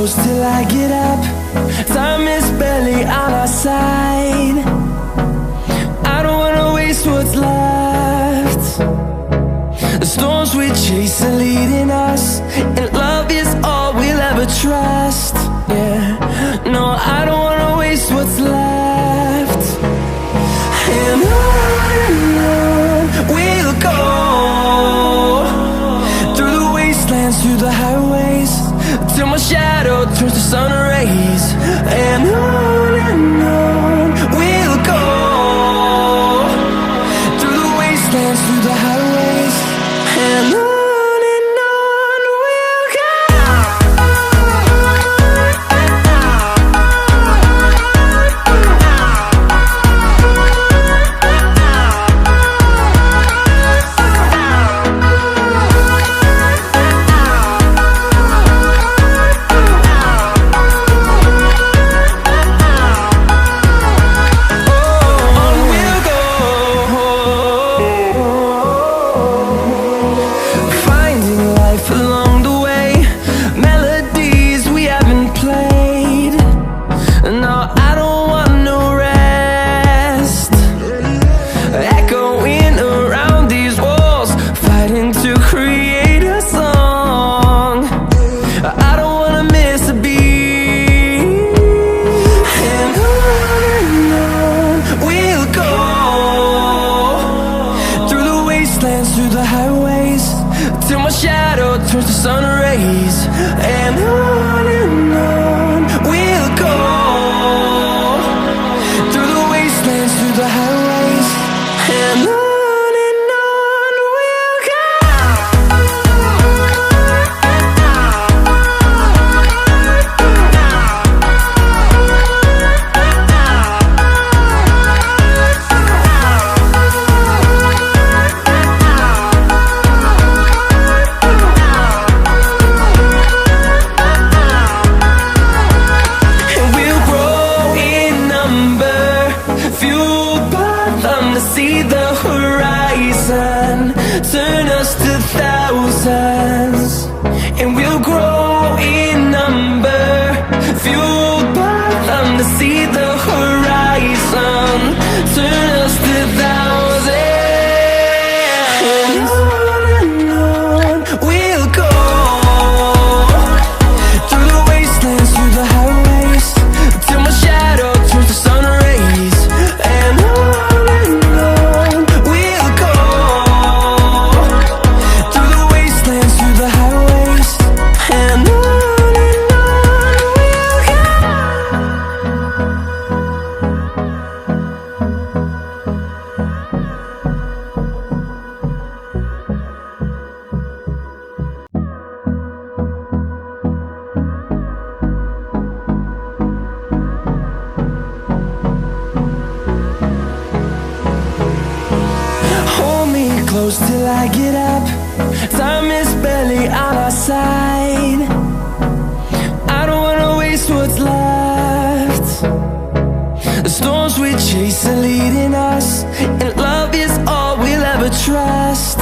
close till I get up. Time is barely on our side. I don't wanna waste what's left. The storms we chase are leading us, and love is all we'll ever trust. Yeah, no, I don't wanna waste what's left. And on we'll go, through the wastelands, through the highways, till my shadow turns to sun rays. And on we'll go, through the wastelands, through the highways, and on we'll go. Through the highways, till my shadow turns to sun rays. And on we'll go, through the wastelands, through the highways, and on we'll go. See the horizon, turn us to thousands, and we'll grow in number, fueled by them. To see the horizon, turn us to thousands, and on we'll go, through the wastelands, through the highways, till my shadow turns to sun rays. And close till I get up. Time is barely on our side. I don't wanna waste what's left. The storms we chase are leading us, and love is all we'll ever trust.